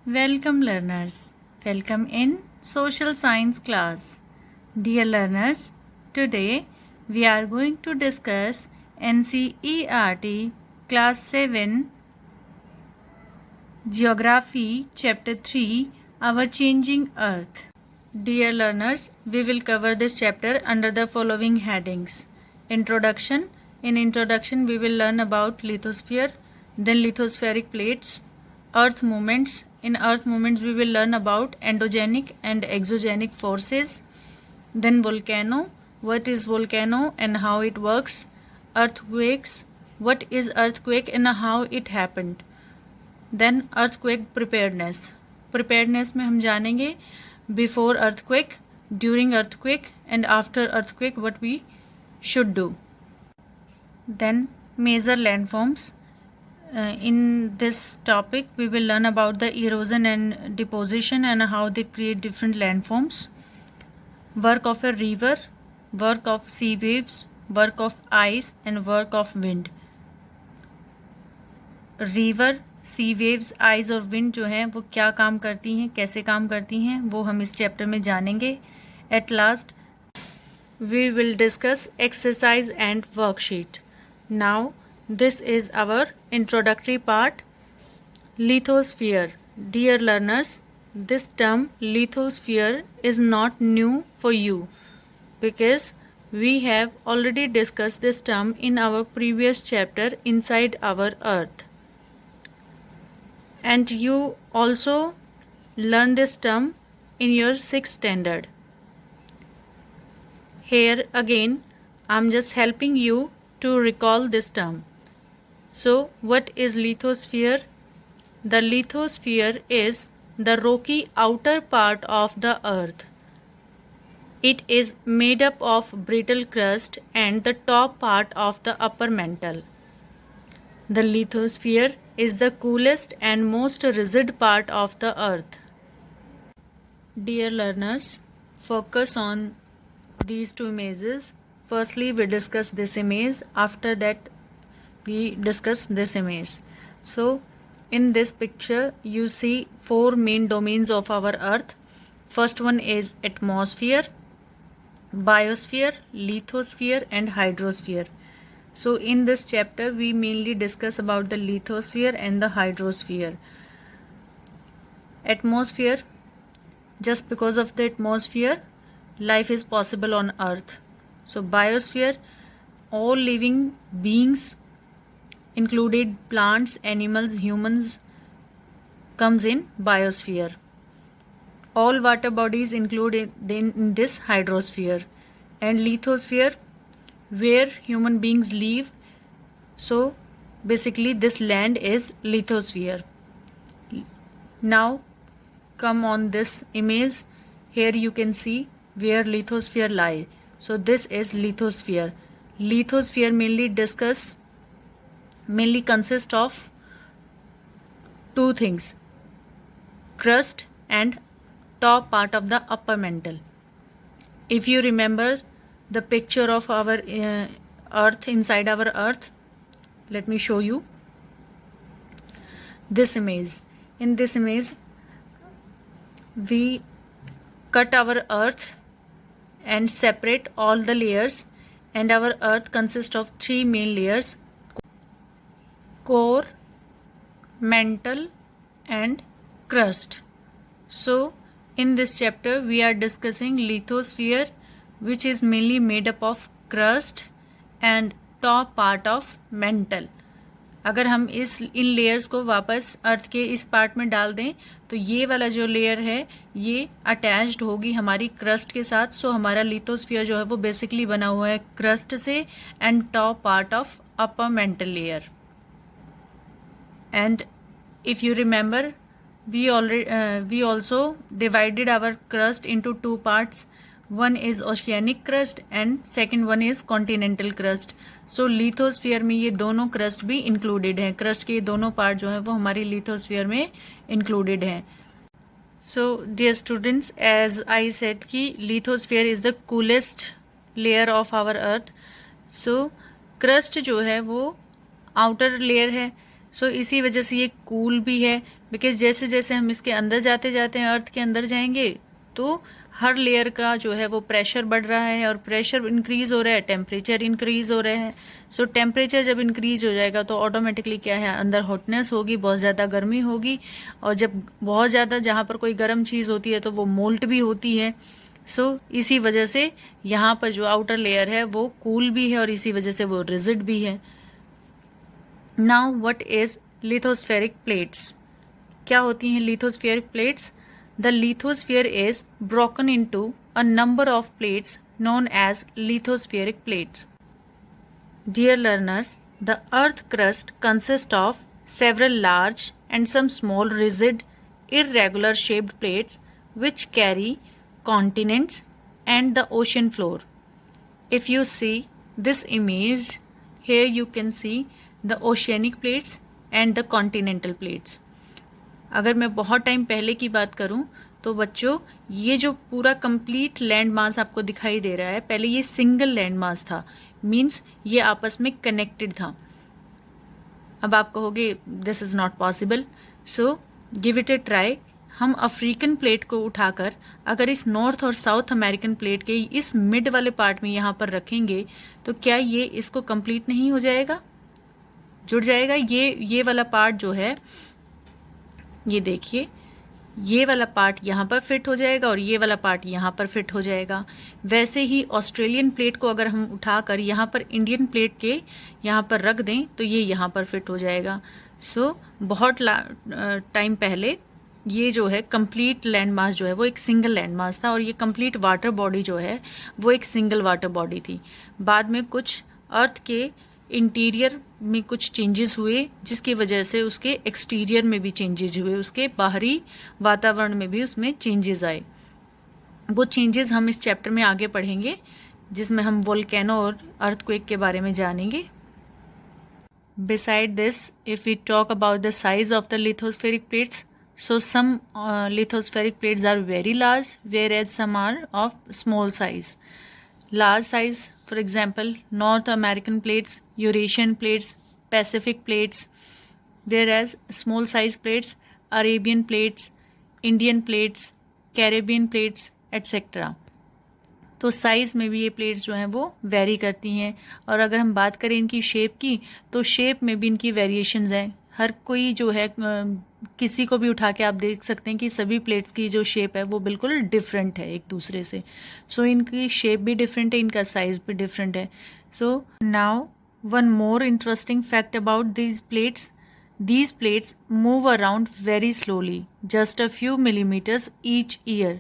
Welcome learners. Welcome in social science class. Dear learners, today we are going to discuss NCERT class 7 Geography chapter 3 Our Changing Earth. Dear learners, we will cover this chapter under the following headings. Introduction. In introduction we will learn about lithosphere, then lithospheric plates, earth movements. In earth movements we will learn about endogenic and exogenic forces. Then volcano, what is volcano and how it works. Earthquakes, what is earthquake and how it happened. Then earthquake preparedness. Preparedness में हम जानेंगे before earthquake, during earthquake and after earthquake what we should do. Then major landforms. In this topic we will learn about the erosion and deposition and how they create different landforms. Work of a river, work of sea waves, work of ice and work of wind. River, sea waves, ice और wind जो हैं वो क्या काम करती हैं, कैसे काम करती हैं, वो हम इस चैप्टर में जानेंगे. At last we will discuss exercise and worksheet. Now this is our introductory part. Lithosphere. Dear learners, this term lithosphere is not new for you because we have already discussed this term in our previous chapter inside our earth, and you also learn this term in your 6th standard. Here again I'm just helping you to recall this term. So what is lithosphere? The lithosphere is the rocky outer part of the earth. It is made up of brittle crust and the top part of the upper mantle. The lithosphere is the coolest and most rigid part of the earth. Dear learners, focus on these two images. Firstly we discuss this image, after that we discuss this image. So in this picture you see 4 main domains of our earth. First one is atmosphere, biosphere, lithosphere and hydrosphere. So in this chapter we mainly discuss about the lithosphere and the hydrosphere. Atmosphere, just because of the atmosphere life is possible on earth. So biosphere, all living beings included plants, animals, humans comes in biosphere. All water bodies included in this hydrosphere. And lithosphere, where human beings live. So basically this land is lithosphere. Now come on this image. Here you can see where lithosphere lie. So this is lithosphere. Lithosphere mainly consist of two things: crust and top part of the upper mantle. If you remember the picture of our earth, inside our earth, let me show you this image. In this image we cut our earth and separate all the layers, and our earth consists of 3 main layers: core, mantle and crust. So in this chapter we are discussing lithosphere, which is mainly made up of crust and top part of mantle. अगर हम इन layers को वापस अर्थ के इस part में डाल दें तो ये वाला जो लेयर है ये अटैच्ड होगी हमारी क्रस्ट के साथ. सो हमारा लिथोस्फीयर जो है वो बेसिकली बना हुआ है क्रस्ट से and top part of upper mantle layer. And if you remember, we also divided our crust into 2 parts. One is oceanic crust and second one is continental crust. So lithosphere में ये दोनों crust भी included हैं. crust के ये दोनों part जो हैं वो हमारी lithosphere में included हैं. So dear students, as I said कि lithosphere is the coolest layer of our earth. So crust जो है वो outer layer है. सो इसी वजह से ये कूल भी है, बिकॉज जैसे जैसे हम इसके अंदर जाते जाते हैं, अर्थ के अंदर जाएंगे, तो हर लेयर का जो है वो प्रेशर बढ़ रहा है, और प्रेशर इंक्रीज हो रहा है, टेम्परेचर इंक्रीज हो रहा है। सो टेम्परेचर जब इंक्रीज हो जाएगा तो ऑटोमेटिकली क्या है, अंदर हॉटनेस होगी, बहुत ज़्यादा गर्मी होगी, और जब बहुत ज़्यादा जहाँ पर कोई गर्म चीज़ होती है तो वो मोल्ट भी होती है। सो इसी वजह से यहाँ पर जो आउटर लेयर है वो कूल भी है, और इसी वजह से वो रिजिड भी है। Now what is lithospheric plates? क्या होती हैं lithospheric plates? The lithosphere is broken into a number of plates known as lithospheric plates. Dear learners, the earth crust consists of several large and some small rigid irregular shaped plates which carry continents and the ocean floor. If you see this image, here you can see the oceanic plates and the continental plates. अगर मैं बहुत time पहले की बात करूं तो बच्चों, ये जो पूरा कंप्लीट लैंड मास आपको दिखाई दे रहा है, पहले ये सिंगल लैंड मास था, मींस ये आपस में कनेक्टेड था। अब आप कहोगे this is not possible, so give it A try. हम अफ्रीकन प्लेट को उठाकर अगर इस नॉर्थ और साउथ अमेरिकन प्लेट के इस मिड वाले पार्ट में यहाँ पर रखेंगे तो क्या ये इसको कंप्लीट नहीं हो जाएगा? जुड़ जाएगा। ये वाला पार्ट जो है, ये देखिए, ये वाला पार्ट यहाँ पर फिट हो जाएगा और ये वाला पार्ट यहाँ पर फिट हो जाएगा। वैसे ही ऑस्ट्रेलियन प्लेट को अगर हम उठाकर यहाँ पर इंडियन प्लेट के यहाँ पर रख दें तो ये यहाँ पर फिट हो जाएगा। सो बहुत टाइम पहले ये जो है कंप्लीट लैंड मास जो है वो एक सिंगल लैंड मास था, और ये कंप्लीट वाटर बॉडी जो है वो एक सिंगल वाटर बॉडी थी। बाद में कुछ अर्थ के इंटीरियर में कुछ चेंजेस हुए, जिसकी वजह से उसके एक्सटीरियर में भी चेंजेस हुए, उसके बाहरी वातावरण में भी उसमें चेंजेस आए। वो चेंजेस हम इस चैप्टर में आगे पढ़ेंगे, जिसमें हम वोल्केनो और अर्थक्वेक के बारे में जानेंगे। Beside this, if we talk about the size of the lithospheric plates, so some lithospheric plates are very large, whereas some are of small size. Large size, for example, North American plates, Eurasian plates, Pacific plates, whereas small size plates, Arabian plates, Indian plates, Caribbean plates, etc. तो size में भी ये plates जो हैं वो very करती हैं। और अगर हम बात करें इनकी शेप की, तो शेप में भी इनकी वेरिएशंस हैं। हर कोई जो है, किसी को भी उठा के आप देख सकते हैं कि सभी प्लेट्स की जो शेप है वो बिल्कुल डिफरेंट है एक दूसरे से। सो इनकी शेप भी डिफरेंट है, इनका साइज़ भी डिफरेंट है। So now one more interesting fact about these plates move around very slowly, just a few millimetres each year.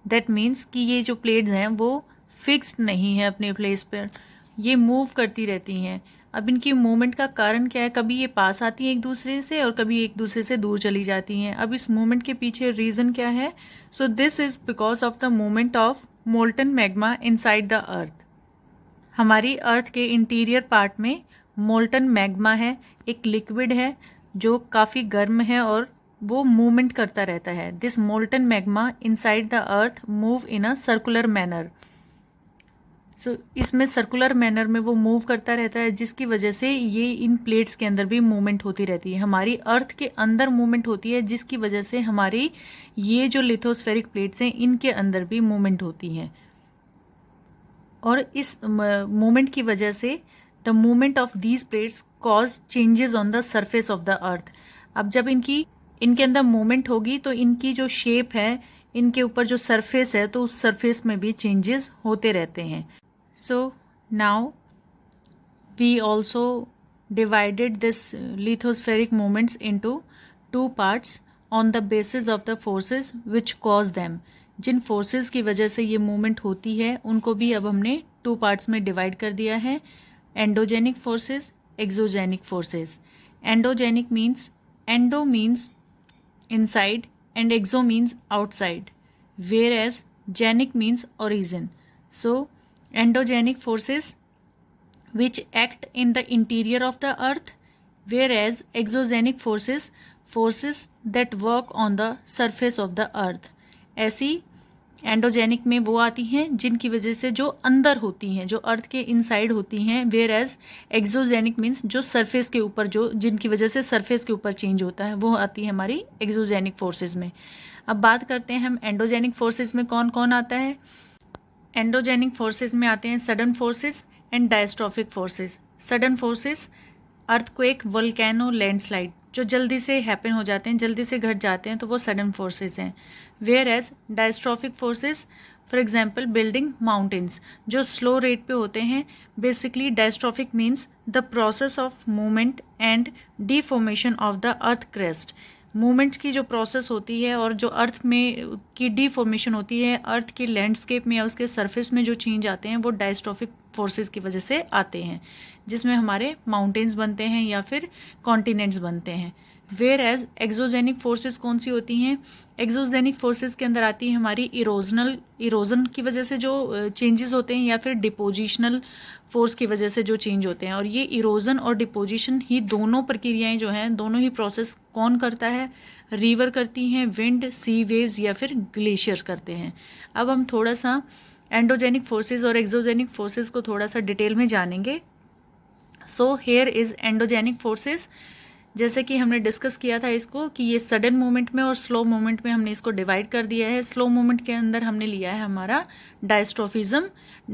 That means कि ये जो प्लेट्स हैं वो फिक्स्ड नहीं है अपने प्लेस पर, ये मूव करती रहती हैं। अब इनकी मूवमेंट का कारण क्या है? कभी ये पास आती हैं एक दूसरे से और कभी एक दूसरे से दूर चली जाती हैं। अब इस मूवमेंट के पीछे रीज़न क्या है? So this is because of the movement of molten magma inside the अर्थ। हमारी अर्थ के इंटीरियर पार्ट में मोल्टन मैग्मा है, एक लिक्विड है जो काफ़ी गर्म है और वो मूवमेंट करता रहता है। This molten magma inside the earth move in a circular manner. So इसमें सर्कुलर मैनर में वो मूव करता रहता है, जिसकी वजह से ये इन प्लेट्स के अंदर भी मूवमेंट होती रहती है। हमारी अर्थ के अंदर मूवमेंट होती है, जिसकी वजह से हमारी ये जो लिथोस्फेरिक प्लेट्स हैं इनके अंदर भी मूवमेंट होती हैं। और इस मूवमेंट की वजह से the movement of these plates cause changes on the surface of the अर्थ। अब जब इनके अंदर मूवमेंट होगी तो इनकी जो शेप है, इनके ऊपर जो सरफेस है, तो उस सरफेस में भी चेंजेस होते रहते हैं। So now we also divided this lithospheric movements into two parts on the basis of the forces which cause them. Jin forces की वजह से ये movement होती है उनको भी अब हमने two parts में divide कर दिया है, endogenic forces, exogenic forces. Endogenic means, endo means inside and exo means outside, whereas genic means origin. So endogenic forces which act in the interior of the earth, whereas exogenic forces that work on the surface of the earth. ऐसी endogenic में वो आती हैं जिनकी वजह से जो अंदर होती हैं, जो अर्थ के इनसाइड होती हैं, वेयर एज एक्सोजेनिक मीन्स जो सरफेस के ऊपर, जो जिनकी वजह से सरफेस के ऊपर चेंज होता है, वो आती है हमारी एक्सोजेनिक फोर्सेस में। अब बात करते हैं हम एंडोजेनिक फोर्सेस में कौन कौन आता है। एंडोजेनिक फोर्सेस में आते हैं sudden forces and diastrophic forces. Sudden forces earthquake, volcano, landslide, जो जल्दी से हैपन हो जाते हैं, जल्दी से घट जाते हैं, तो वो सडन फोर्सेस हैं। Whereas diastrophic forces, for example building mountains, जो स्लो रेट पे होते हैं। Basically diastrophic means the process of movement and deformation of the earth crust. Movement की जो प्रोसेस होती है और जो अर्थ में की डिफॉर्मेशन होती है, अर्थ के लैंडस्केप में या उसके सरफेस में जो चेंज आते हैं, वो डायस्ट्रॉफिक फोर्सेस की वजह से आते हैं, जिसमें हमारे माउंटेन्स बनते हैं या फिर कॉन्टिनेंट्स बनते हैं। वेयर एज एक्सोजेनिक फोर्सेस कौन सी होती हैं। एक्सोजेनिक फोर्सेस के अंदर आती है हमारी इरोजन की वजह से जो चेंजेस होते हैं, या फिर डिपोजिशनल फोर्स की वजह से जो चेंज होते हैं। और ये इरोजन और डिपोजिशन ही दोनों प्रक्रियाएं जो हैं, दोनों ही प्रोसेस कौन करता है, रिवर करती हैं, विंड, सी वेव्स या फिर ग्लेशियर्स करते हैं। अब हम थोड़ा सा एंडोजेनिक फोर्सेस और एक्सोजेनिक फोर्सेस को थोड़ा सा डिटेल में जानेंगे। So here is endogenic forces. जैसे कि हमने डिस्कस किया था इसको कि ये सडन मूवमेंट में और स्लो मूवमेंट में हमने इसको डिवाइड कर दिया है। स्लो मूवमेंट के अंदर हमने लिया है हमारा डायस्ट्रोफिज्म।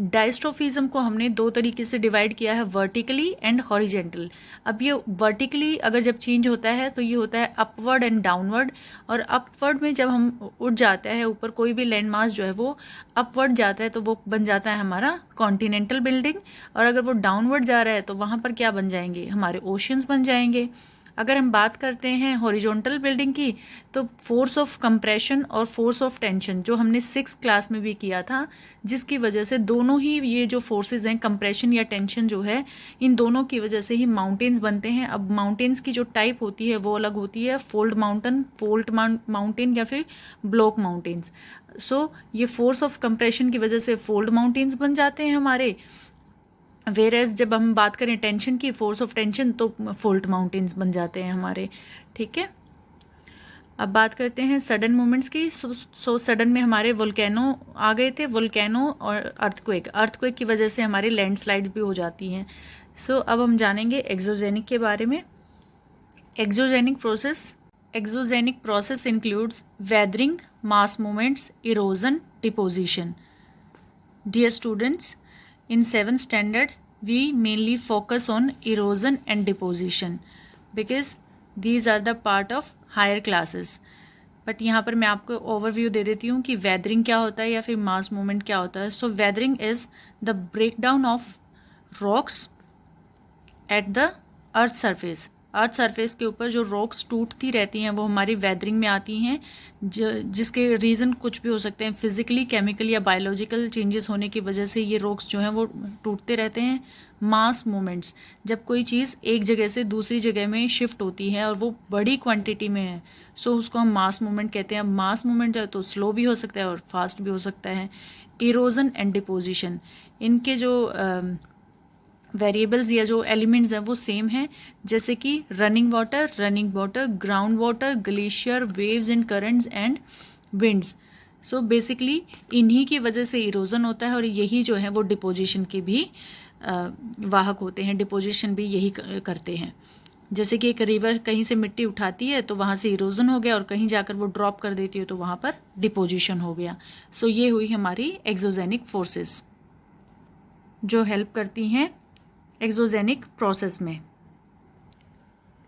डायस्ट्रोफिज्म को हमने दो तरीके से डिवाइड किया है, वर्टिकली एंड हॉरिजेंटल। अब ये वर्टिकली अगर जब चेंज होता है तो ये होता है अपवर्ड एंड डाउनवर्ड। और अपवर्ड में जब हम उठ जाते हैं ऊपर, कोई भी लैंड मास जो है वो अपवर्ड जाता है तो वो बन जाता है हमारा कॉन्टिनेंटल बिल्डिंग। और अगर वो डाउनवर्ड जा रहा है तो वहाँ पर क्या बन जाएंगे, हमारे ओशियंस बन जाएंगे। अगर हम बात करते हैं हॉरिजॉन्टल बिल्डिंग की, तो फोर्स ऑफ कंप्रेशन और फोर्स ऑफ टेंशन, जो हमने 6th क्लास में भी किया था, जिसकी वजह से दोनों ही ये जो फोर्सेस हैं, कंप्रेशन या टेंशन जो है, इन दोनों की वजह से ही माउंटेन्स बनते हैं। अब माउंटेन्स की जो टाइप होती है वो अलग होती है, फोल्ड माउंटेन, फोल्ट माउंटेन या फिर ब्लॉक माउंटेन्स। सो ये फोर्स ऑफ कंप्रेशन की वजह से फोल्ड माउंटेन्स बन जाते हैं हमारे। वेरेज जब हम बात करें टेंशन की, फोर्स ऑफ टेंशन, तो फोल्ट माउंटेन्स बन जाते हैं हमारे। ठीक है, अब बात करते हैं सडन मूवमेंट्स की। सो सडन में हमारे वोल्केनो आ गए थे, वोल्केनो और अर्थक्वेक की वजह से हमारी लैंडस्लाइड भी हो जाती हैं। सो अब हम जानेंगे एक्सोजेनिक के बारे में। Exogenic process includes weathering, mass movements, erosion, deposition. Dear students, in 7th standard we mainly focus on erosion and deposition because these are the part of higher classes. But यहाँ पर मैं आपको ओवरव्यू दे देती हूँ कि वेदरिंग क्या होता है या फिर मास मूवमेंट क्या होता है। So weathering is the breakdown of rocks at the earth surface. Earth surface के ऊपर जो रॉक्स टूटती रहती हैं वो हमारी वेदरिंग में आती हैं, जिसके रीज़न कुछ भी हो सकते हैं, फिजिकली, केमिकल या बायोलॉजिकल चेंजेस होने की वजह से ये रॉक्स जो हैं वो टूटते रहते हैं। मास मूवमेंट्स, जब कोई चीज़ एक जगह से दूसरी जगह में शिफ्ट होती है और वो बड़ी क्वांटिटी में है, सो उसको हम मास मूवमेंट कहते हैं। अब मास मूवमेंट है तो स्लो भी हो सकता है और फास्ट भी हो सकता है। इरोजन एंड डिपोजिशन, इनके जो वेरिएबल्स या जो एलिमेंट्स हैं वो सेम हैं, जैसे कि running water, ground water, glacier, waves and currents and winds. So basically इन्हीं की वजह से इरोजन होता है और यही जो है वो डिपोजिशन के भी वाहक होते हैं, डिपोजिशन भी यही करते हैं। जैसे कि एक रिवर कहीं से मिट्टी उठाती है तो वहाँ से इरोजन हो गया, और कहीं जाकर वो ड्रॉप कर देती है तो वहाँ पर डिपोजिशन हो गया। सो ये हुई हमारी एक्सोजेनिक फोर्सेस जो हेल्प करती हैं एक्सोजेनिक प्रोसेस में।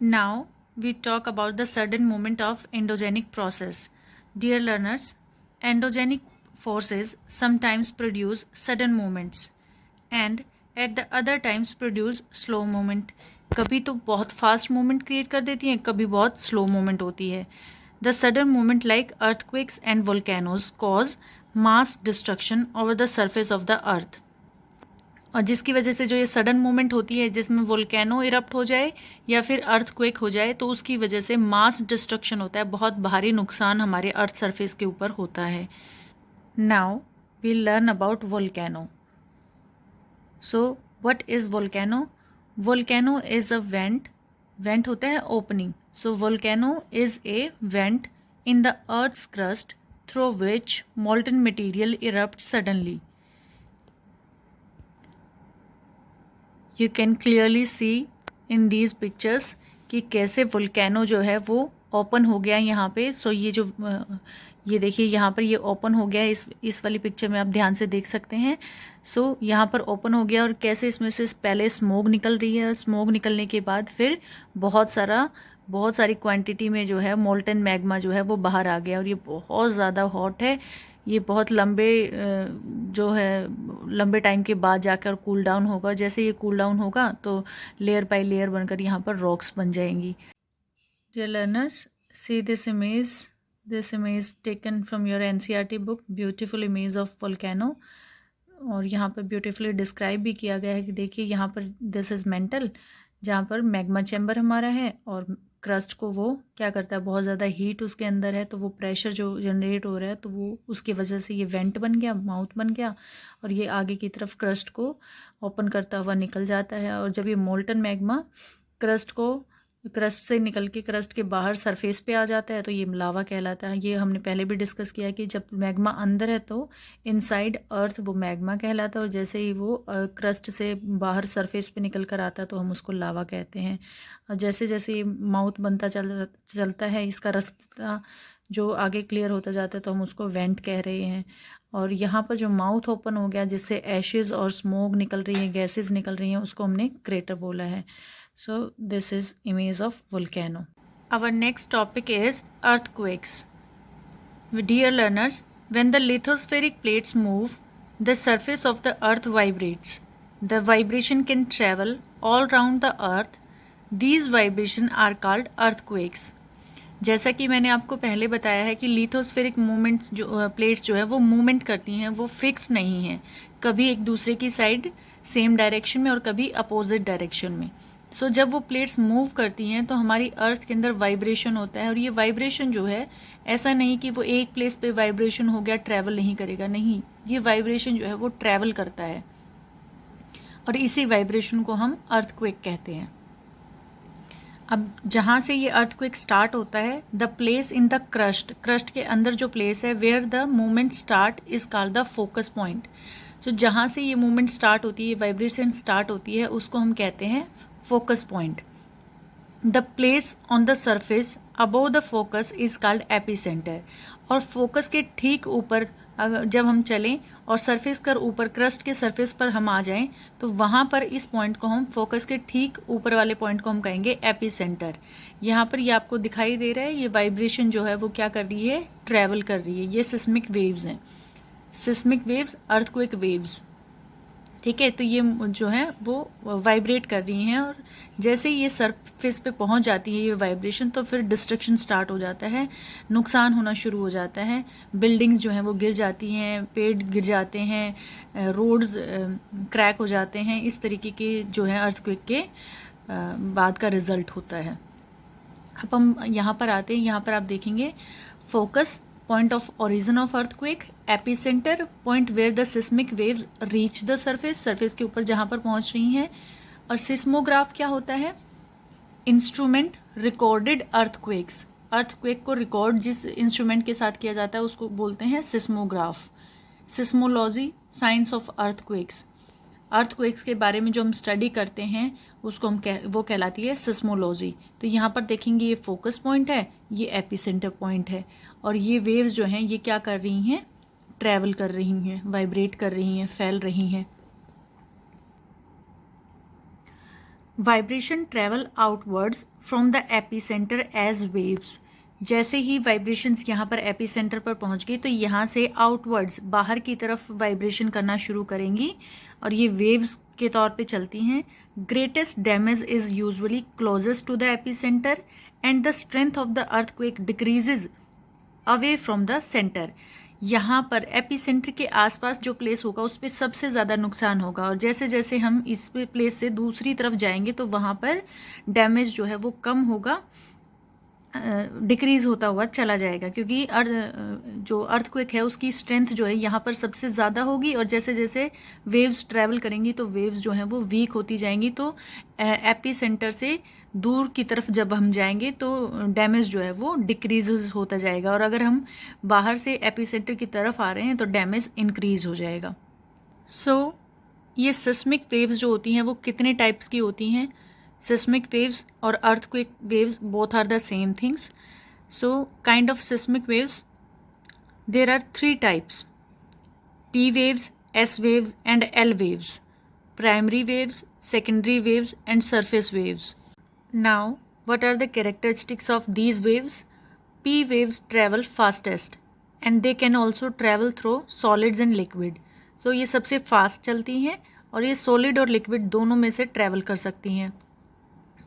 Now we talk about the sudden movement of endogenic process. Dear learners, endogenic forces sometimes produce sudden movements and at the other times produce slow movement. कभी तो बहुत fast movement create कर देती हैं, कभी बहुत slow movement होती है। The sudden movement like earthquakes and volcanoes cause mass destruction over the surface of the अर्थ। और जिसकी वजह से जो ये सडन मूवमेंट होती है, जिसमें वोल्केनो इरप्ट हो जाए या फिर अर्थक्वेक हो जाए, तो उसकी वजह से मास डिस्ट्रक्शन होता है, बहुत भारी नुकसान हमारे अर्थ सरफेस के ऊपर होता है। Now we learn about volcano. So what is volcano? Volcano is a vent होता है opening. So volcano is a vent in the earth's crust through which molten material erupts suddenly. You can clearly see in these pictures कि कैसे volcano जो है वो open हो गया यहाँ पे. सो ये जो ये देखिए यहाँ पर ये ओपन हो गया है. इस वाली पिक्चर में आप ध्यान से देख सकते हैं. सो यहाँ पर ओपन हो गया और कैसे इसमें से पहले स्मोक निकल रही है. स्मोक निकलने के बाद फिर बहुत सारी क्वांटिटी में जो है मोल्टन मैग्मा जो है वो बाहर आ गया और ये बहुत ज़्यादा हॉट है. ये बहुत लंबे टाइम के बाद जाकर कूल डाउन होगा. जैसे ये कूल डाउन होगा तो लेयर बाय लेयर बनकर यहाँ पर रॉक्स बन जाएंगी. Dear learners, see this image taken from your NCERT book, beautiful image of volcano. और यहाँ पर ब्यूटीफुली डिस्क्राइब भी किया गया है कि देखिए यहाँ पर दिस इज़ मेंटल, जहाँ पर मैग्मा चैम्बर हमारा है और क्रस्ट को वो क्या करता है, बहुत ज़्यादा हीट उसके अंदर है तो वो प्रेशर जो जनरेट हो रहा है तो वो उसकी वजह से ये वेंट बन गया, माउथ बन गया और ये आगे की तरफ क्रस्ट को ओपन करता हुआ निकल जाता है. और जब ये मोल्टन मैग्मा क्रस्ट से निकल के क्रस्ट के बाहर सरफेस पे आ जाता है तो ये लावा कहलाता है. ये हमने पहले भी डिस्कस किया कि जब मैग्मा अंदर है तो इनसाइड अर्थ वो मैग्मा कहलाता है और जैसे ही वो क्रस्ट से बाहर सरफेस पे निकल कर आता है तो हम उसको लावा कहते हैं. और जैसे जैसे ये माउथ बनता चलता है, इसका रास्ता जो आगे क्लियर होता जाता है तो हम उसको वेंट कह रहे हैं. और यहाँ पर जो माउथ ओपन हो गया जिससे एशेज़ और स्मोक निकल रही है, गैसेस निकल रही हैं, उसको हमने क्रेटर बोला है. So this is image of volcano. Our next topic is earthquakes. Dear learners, when the lithospheric plates move, the surface of the earth vibrates. The vibration can travel all around the earth. These vibrations are called earthquakes. जैसा कि मैंने आपको पहले बताया है कि lithospheric movements जो plates जो है वो मूवमेंट करती हैं, वो फिक्स नहीं है. कभी एक दूसरे की साइड सेम डायरेक्शन में और कभी अपोजिट डायरेक्शन में. सो जब वो प्लेट्स मूव करती हैं तो हमारी अर्थ के अंदर वाइब्रेशन होता है और ये वाइब्रेशन जो है ऐसा नहीं कि वो एक प्लेस पे वाइब्रेशन हो गया ट्रैवल नहीं करेगा, नहीं, ये वाइब्रेशन जो है वो ट्रैवल करता है और इसी वाइब्रेशन को हम अर्थक्वेक कहते हैं. अब जहाँ से ये अर्थक्वेक स्टार्ट होता है, the place in the crust के अंदर जो प्लेस है where the movement start is called the focus point. तो जहाँ से ये मूवमेंट स्टार्ट होती है, वाइब्रेशन स्टार्ट होती है, उसको हम कहते हैं focus point. The place on the surface above the focus is called epicenter. और फोकस के ठीक ऊपर जब हम चलें और सरफेस कर ऊपर क्रस्ट के सरफेस पर हम आ जाएं तो वहाँ पर इस पॉइंट को हम फोकस के ठीक ऊपर वाले पॉइंट को हम कहेंगे एपिसेंटर. यहाँ पर ये आपको दिखाई दे रहा है, ये वाइब्रेशन जो है वो क्या कर रही है, ट्रैवल कर रही है. ये सिस्मिक वेव्स हैं, सिस्मिक वेव्स, अर्थक्वेक वेव्स. ठीक है, तो ये जो है वो वाइब्रेट कर रही हैं और जैसे ही ये सरफेस पे पहुंच जाती है ये वाइब्रेशन तो फिर डिस्ट्रक्शन स्टार्ट हो जाता है, नुकसान होना शुरू हो जाता है. बिल्डिंग्स जो हैं वो गिर जाती हैं, पेड़ गिर जाते हैं, रोड्स क्रैक हो जाते हैं. इस तरीके के जो है अर्थक्वेक के बाद का रिजल्ट होता है. अब हम यहाँ पर आते हैं. यहाँ पर आप देखेंगे focus, point of origin of earthquake, epicenter, point where the seismic waves reach the surface, surface के ऊपर जहाँ पर पहुँच रही हैं. और सिस्मोग्राफ क्या होता है, इंस्ट्रूमेंट रिकॉर्डेड अर्थक्वेक्स. अर्थक्वेक को रिकॉर्ड जिस इंस्ट्रूमेंट के साथ किया जाता है उसको बोलते हैं seismograph. Seismology, science of earthquakes. Earthquakes के बारे में जो हम स्टडी करते हैं उसको वो कहलाती है सिस्मोलॉजी. तो यहाँ पर देखेंगे ये फोकस पॉइंट है, ये एपिसेंटर पॉइंट है और ये वेव्स जो हैं ये क्या कर रही हैं, ट्रैवल कर रही हैं, वाइब्रेट कर रही हैं, फैल रही हैं. Vibration travel outwards from the epicentre as waves. जैसे ही वाइब्रेशंस यहाँ पर एपिसेंटर पर पहुँच गई तो यहाँ से आउटवर्ड्स बाहर की तरफ वाइब्रेशन करना शुरू करेंगी और ये वेव्स के तौर पे चलती हैं. Greatest damage is usually closest to the epicentre and the strength of the earthquake decreases away from the centre. यहाँ पर एपिसेंटर के आसपास जो प्लेस होगा उस पर सबसे ज़्यादा नुकसान होगा और जैसे जैसे हम इस प्लेस से दूसरी तरफ जाएंगे तो वहाँ पर डैमेज जो है वो कम होगा, डिक्रीज होता हुआ चला जाएगा क्योंकि जो अर्थक्वेक है उसकी स्ट्रेंथ जो है यहाँ पर सबसे ज़्यादा होगी और जैसे जैसे वेव्स ट्रैवल करेंगी तो वेव्स जो हैं वो वीक होती जाएंगी. तो एपी सेंटर से दूर की तरफ जब हम जाएंगे तो डैमेज जो है वो डिक्रीज होता जाएगा, और अगर हम बाहर से एपिसेंटर की तरफ आ रहे हैं तो डैमेज इंक्रीज हो जाएगा। सो ये सिस्मिक वेव्स जो होती हैं वो कितने टाइप्स की होती हैं? सिस्मिक वेव्स और earthquake waves both are the same things. So kind of seismic waves, there are three types: P waves, S waves and L waves. Primary waves, secondary waves and surface waves. Now what are the characteristics of these waves? P waves travel fastest and they can also travel through solids and liquid. So ये सबसे fast चलती हैं और ये solid और liquid दोनों में से ट्रैवल कर सकती हैं,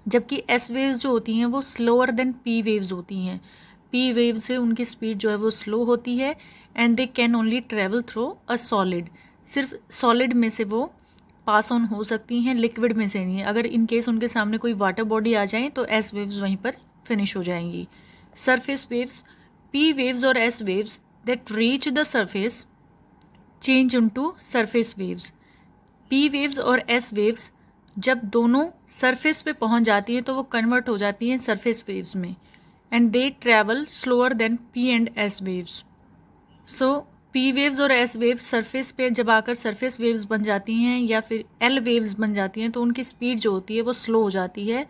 जबकि एस वेव्स जो होती हैं वो स्लोअर देन पी वेव्स होती हैं। पी वेव से उनकी स्पीड जो है वो स्लो होती है and they can only travel through a solid. सिर्फ सॉलिड में से वो पास ऑन हो सकती हैं, लिक्विड में से नहीं। अगर इन केस उनके सामने कोई वाटर बॉडी आ जाए तो एस वेव्स वहीं पर फिनिश हो जाएंगी। सरफेस वेव्स, पी वेव्स और S waves that reach the surface change into surface waves. P waves और एस वेव्स जब दोनों सरफेस पे पहुंच जाती हैं तो वो कन्वर्ट हो जाती हैं सरफेस वेव्स में, and they travel slower then P and S waves. So P waves और एस वेव्स सरफेस पे जब आकर सरफेस वेव्स बन जाती हैं या फिर एल वेव्स बन जाती हैं तो उनकी स्पीड जो होती है वो स्लो हो जाती है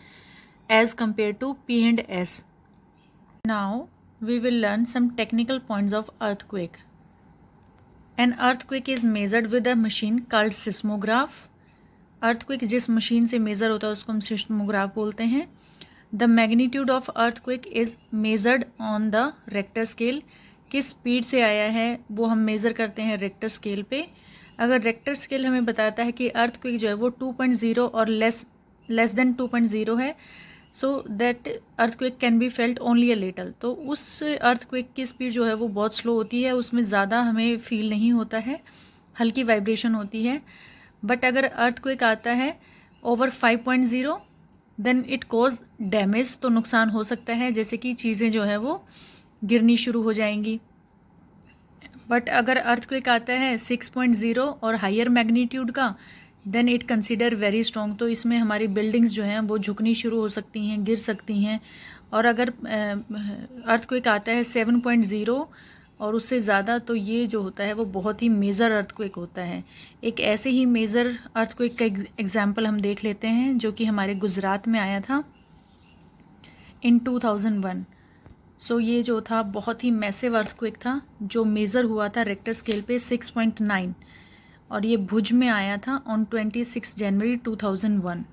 as compare to P and S. Now we will learn some technical points of earthquake. An earthquake is measured with a machine called seismograph. Earthquake जिस मशीन से मेज़र होता है उसको हम सिस्मोग्राफ बोलते हैं। The magnitude of earthquake is measured on the Richter scale. किस speed से आया है वो हम मेज़र करते हैं रेक्टर स्केल पे। अगर रेक्टर स्केल हमें बताता है कि अर्थक्वेक जो है वो 2.0 और लेस देन 2.0 है, so that earthquake can be felt only a little. तो उस अर्थक्वेक की स्पीड जो है वो बहुत स्लो होती है, उसमें ज़्यादा हमें फील नहीं होता है, हल्की वाइब्रेशन होती है। बट अगर अर्थक्वेक आता है over 5.0 then it cause damage, तो नुकसान हो सकता है, जैसे कि चीज़ें जो है वो गिरनी शुरू हो जाएंगी। बट अगर अर्थक्वेक आता है 6.0 और हायर मैग्नीट्यूड का, then it consider very strong. तो इसमें हमारी बिल्डिंग्स जो हैं वो झुकनी शुरू हो सकती हैं, गिर सकती हैं। और अगर अर्थक्वेक आता है 7.0 और उससे ज़्यादा, तो ये जो होता है वो बहुत ही मेजर अर्थक्वेक होता है। एक ऐसे ही मेजर अर्थक्वेक का एग्जाम्पल हम देख लेते हैं जो कि हमारे गुजरात में आया था इन 2001। सो ये जो था बहुत ही मैसिव अर्थक्वेक था जो मेज़र हुआ था रेक्टर स्केल पे 6.9, और ये भुज में आया था on 26 January 2001।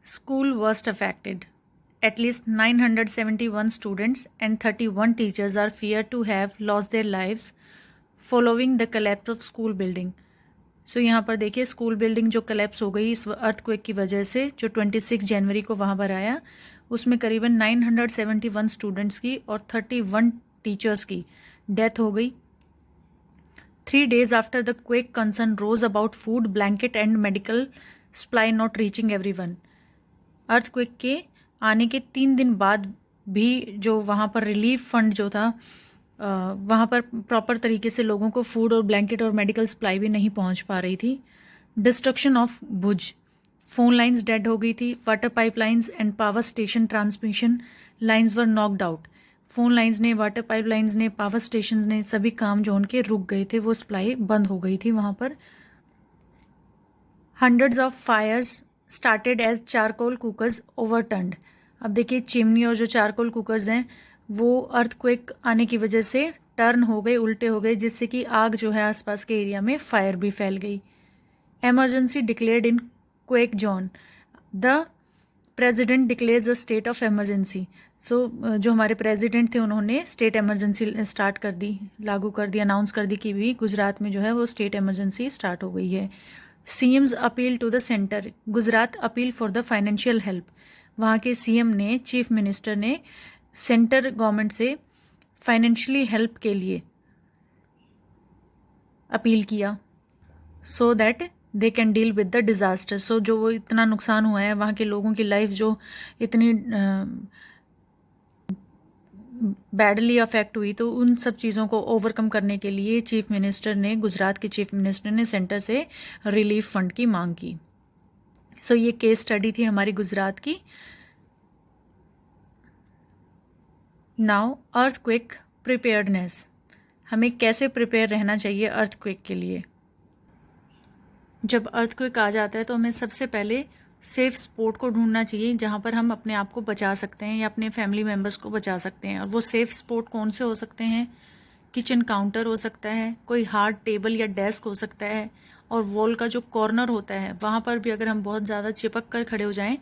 School worst affected. At least 971 students and 31 teachers are feared to have lost their lives following the collapse of school building. So यहाँ पर देखिए स्कूल बिल्डिंग जो कलेप्स हो गई इस अर्थक्वेक की वजह से, जो 26 जनवरी को वहाँ पर आया, उसमें करीबन 971 स्टूडेंट्स की और 31 टीचर्स की डेथ हो गई। 3 days after the quake, concern rose about food, blanket and medical supply not reaching everyone. Earthquake के आने के 3 दिन बाद भी जो वहाँ पर रिलीफ फंड जो था वहाँ पर प्रॉपर तरीके से लोगों को फूड और ब्लैंकेट और मेडिकल सप्लाई भी नहीं पहुँच पा रही थी। Destruction of Bhuj, phone lines dead हो गई थी, water pipelines and power station transmission lines were knocked out. Phone lines ने, वाटर पाइपलाइंस ने, पावर स्टेशन ने, सभी काम जो उनके रुक गए थे, वो सप्लाई बंद हो गई थी वहाँ पर। Hundreds of fires started as charcoal cookers overturned. अब देखिए चिमनी और जो चारकोल कुकर्स हैं वो अर्थक्वेक आने की वजह से टर्न हो गए, उल्टे हो गए, जिससे कि आग जो है आसपास के एरिया में फायर भी फैल गई। Emergency declared in quake zone. The president declares a state of emergency. So जो हमारे प्रेजिडेंट थे उन्होंने स्टेट एमरजेंसी स्टार्ट कर दी, लागू कर दी, अनाउंस कर दी कि भी गुजरात में जो है वो स्टेट एमरजेंसी स्टार्ट हो गई है। CMs appeal to the centre. Gujarat appeal for the financial help. वहाँ के सीएम ने, चीफ मिनिस्टर ने सेंटर गवर्नमेंट से फाइनेंशियली हेल्प के लिए अपील किया, so that they can deal with the disaster. So जो वो इतना नुकसान हुआ है, वहाँ के लोगों की लाइफ जो इतनी बैडली अफेक्ट हुई, तो उन सब चीज़ों को ओवरकम करने के लिए चीफ मिनिस्टर ने, गुजरात के चीफ मिनिस्टर ने सेंटर से रिलीफ फंड की मांग की। सो ये केस स्टडी थी हमारी गुजरात की। नाउ अर्थक्वेक प्रिपेयर्डनेस, हमें कैसे प्रिपेयर रहना चाहिए अर्थक्वेक के लिए। जब अर्थक्वेक आ जाता है तो हमें सबसे पहले सेफ स्पॉट को ढूंढना चाहिए जहाँ पर हम अपने आप को बचा सकते हैं या अपने फैमिली मेम्बर्स को बचा सकते हैं। और वो सेफ स्पॉट कौन से हो सकते हैं? किचन काउंटर हो सकता है, कोई हार्ड टेबल या डेस्क हो सकता है, और वॉल का जो कॉर्नर होता है वहाँ पर भी अगर हम बहुत ज़्यादा चिपक कर खड़े हो जाएं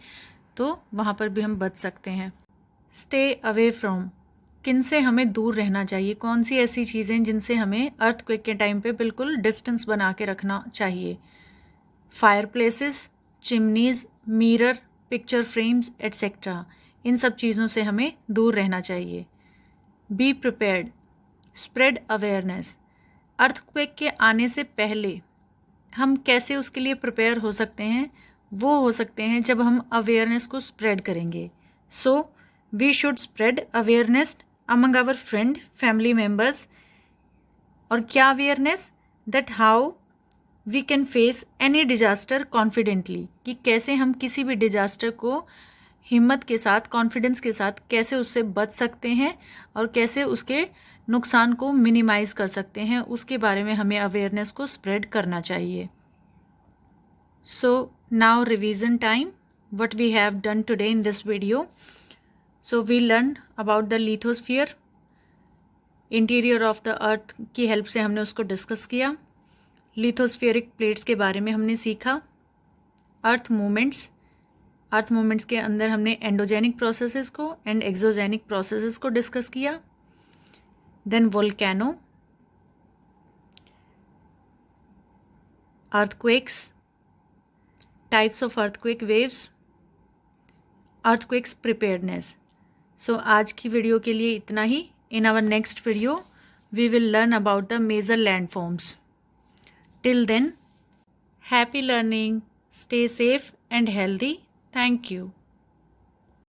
तो वहाँ पर भी हम बच सकते हैं। स्टे अवे फ्रॉम, किन से हमें दूर रहना चाहिए, कौन सी ऐसी चीज़ें जिनसे हमें अर्थक्वेक के टाइम पे बिल्कुल डिस्टेंस बना के रखना चाहिए। Fireplaces, chimneys, mirror, picture frames etcetera, इन सब चीज़ों से हमें दूर रहना चाहिए। Be prepared, spread awareness, earthquake के आने से पहले हम कैसे उसके लिए प्रिपेयर हो सकते हैं, वो हो सकते हैं जब हम अवेयरनेस को स्प्रेड करेंगे। So we should spread awareness among our friend family members. और क्या awareness? That how we can face any disaster confidently, कि कैसे हम किसी भी डिजास्टर को हिम्मत के साथ, कॉन्फिडेंस के साथ कैसे उससे बच सकते हैं और कैसे उसके नुकसान को मिनिमाइज कर सकते हैं, उसके बारे में हमें अवेयरनेस को स्प्रेड करना चाहिए। So now revision time, what we have done today in this video. So we learn about the lithosphere, interior of the earth की हेल्प से हमने उसको डिस्कस किया। लिथोस्फेरिक प्लेट्स के बारे में हमने सीखा। अर्थ मूवमेंट्स के अंदर हमने एंडोजेनिक प्रोसेसेस को एंड एक्सोजेनिक प्रोसेसेस को डिस्कस किया। Then volcano, earthquakes, types of earthquake waves, earthquakes preparedness. So आज की वीडियो के लिए इतना ही। In our next video we will learn about the major landforms. Till then, happy learning, stay safe and healthy. Thank you.